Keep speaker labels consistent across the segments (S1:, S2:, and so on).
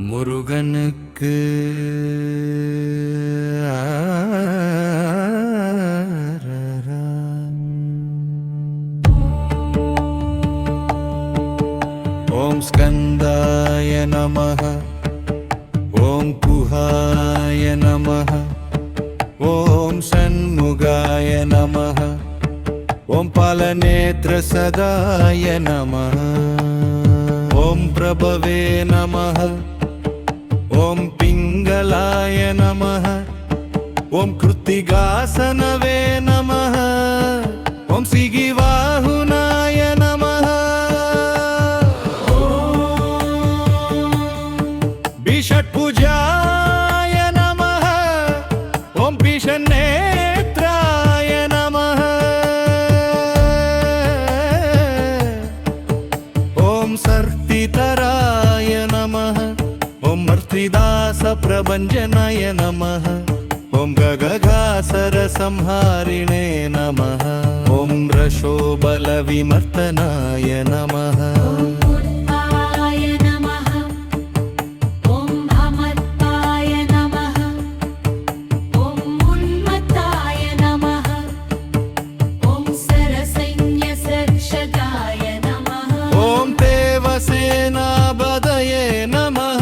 S1: முருகனுக்கு ஓம் ஸ்கந்தாய நமஹ, ஓம் குஹாய நமஹ, ஓம் ஷண்முகாய நமஹ, ஓம் பலநேத்ர சதாய நமஹ, ஓம் பிரபவே நமஹ, ஓம் பிங்களாய நமஹ, ஓம் கிருத்திகாசனவே நமஹ, ஓம் சிகிவாಹುನಾಯ நமஹ, षट्भुजाय नमः, ॐ भीषणनेत्राय नमः, ॐ सर्तितराय नमः, ॐ मर्त्तिदासप्रभञ्जनाय नमः, ॐ गगघासरसंहारिणे नमः, ॐ वृषोबलविमर्दनाय नमः, सेनापतये नमः,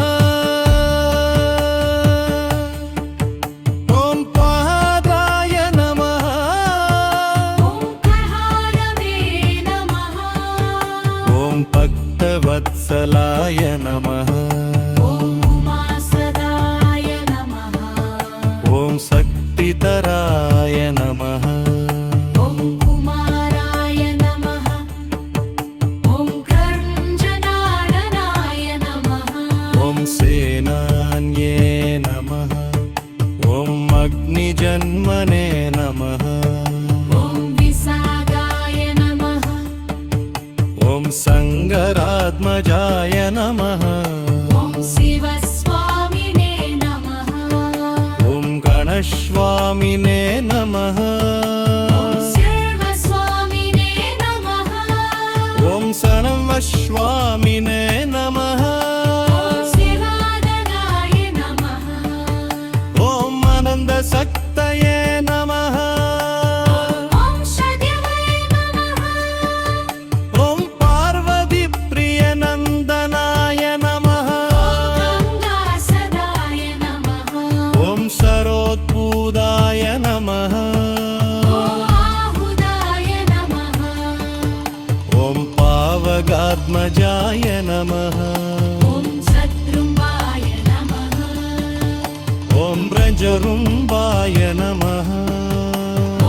S1: ॐ पादाय नमः,
S2: ॐ प्रहारवे नमः,
S1: ॐ भक्तवत्सलाय नमः,
S2: ॐ उमासदाय नमः,
S1: ॐ शक्तितराय नमः,
S2: ॐ कुमाराय नमः, ॐ कृञ्जनाननाय नमः,
S1: ॐ सेनान्ये नमः, ॐ अग्निजन्मने नमः,
S2: ॐ विसागाय नमः,
S1: ॐ सङ्गरात्मजाय नमः,
S2: ॐ शिवस्वामिने नमः,
S1: ॐ गणस्वामिने नमः,
S2: ॐ सर्वस्वामिने नमः,
S1: ॐ सर्वस्वामिने नमः,
S2: ॐ शिवाननाय नमः,
S1: ॐ आनन्दशक्तये नमः,
S2: ॐ षड्वै नमः,
S1: ॐ पार्वतीप्रियनन्दनाय नमः,
S2: गङ्गासदाय नमः,
S1: ॐ सरोत्पूदाय नमः,
S2: ॐ आहुदाय नमः,
S1: ॐ पावकात्मजाय नमः,
S2: ॐ शत्रुम्बाय नमः,
S1: ॐ व्रजरुम्बाय नमः,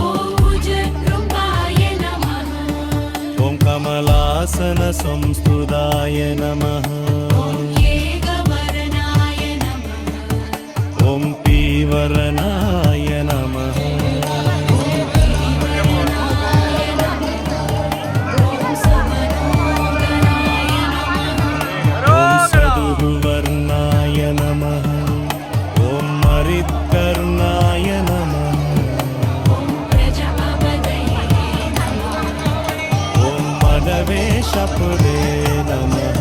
S2: ॐ भुजगृम्बाय नमः,
S1: ॐ कमलासनसंस्तुताय नमः,
S2: ॐ येगवर्णाय नमः,
S1: ॐ पीवरनाय नमः,
S2: ॐ समनोदराय नमः,
S1: ॐ सदुर्वर्णाय नमः, ॐ मरित्कर्णाय नमः,
S2: ॐ प्रजापतये नमः,
S1: ॐ मदवेशपुरे नमः,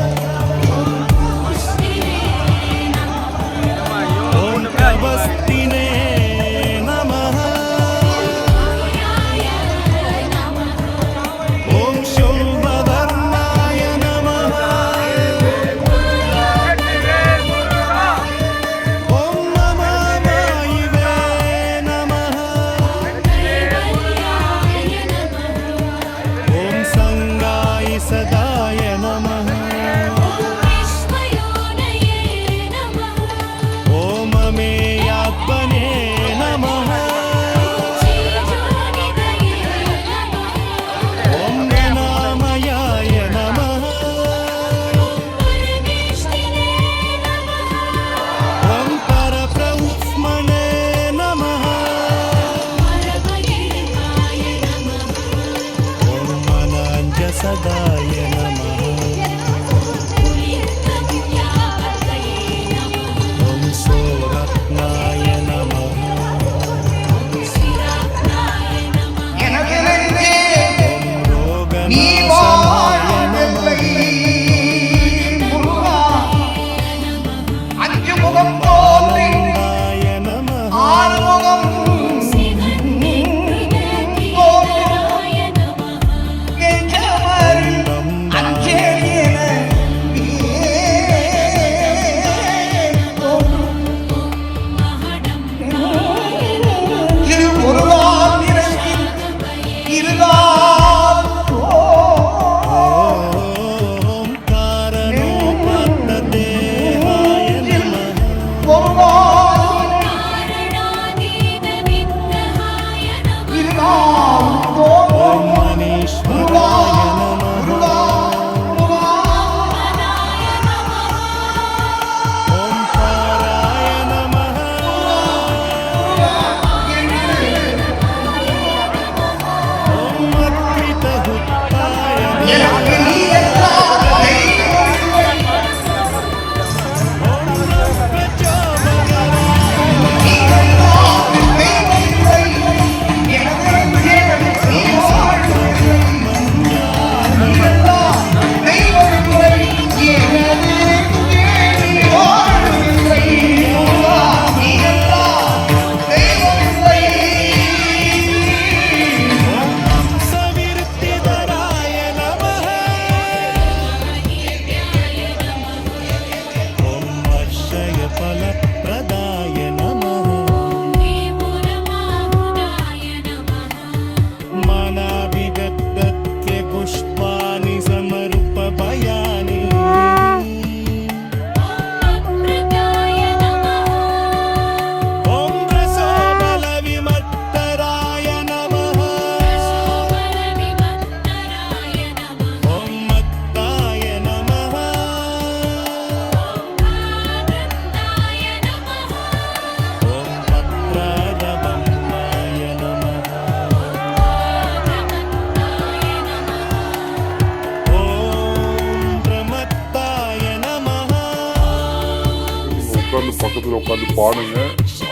S3: உட்காந்து பக்கத்துல உட்காந்து பாடுங்க.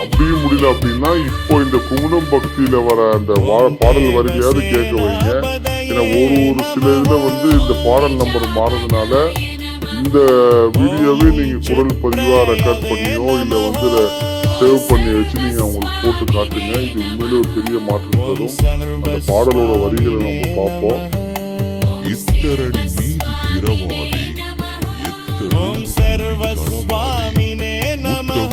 S3: அப்படியும் முடியல அப்படின்னா இப்போ இந்த குமுதம் பக்தியில வர அந்த பாடல் வரிகளையாவது கேட்க வைங்க. ஏன்னா ஒரு சில இதுல இந்த பாடல் நம்பர் மாறதுனால இந்த வீடியோவே நீங்க குரல் பதிவா ரெக்கார்ட் பண்ணியோ இல்ல சேவ் பண்ணி வச்சு நீங்க அவங்களுக்கு போட்டு காட்டுங்க. இது உண்மையிலே ஒரு பெரிய மாற்றம் தரும். அந்த பாடலோட வரிகளை நம்ம பார்ப்போம்.
S4: இத்தரணி மீது பிறவாதே
S1: ஓம் சர்வஸ்வாமினே நமஹ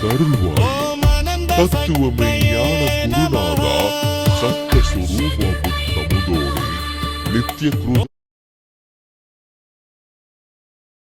S4: கருள்வாய்
S1: ஓம் அனந்த
S4: தத்துவமே ஞான குருநாதா சத்த சுரூப புத்தமுதோனே நித்திய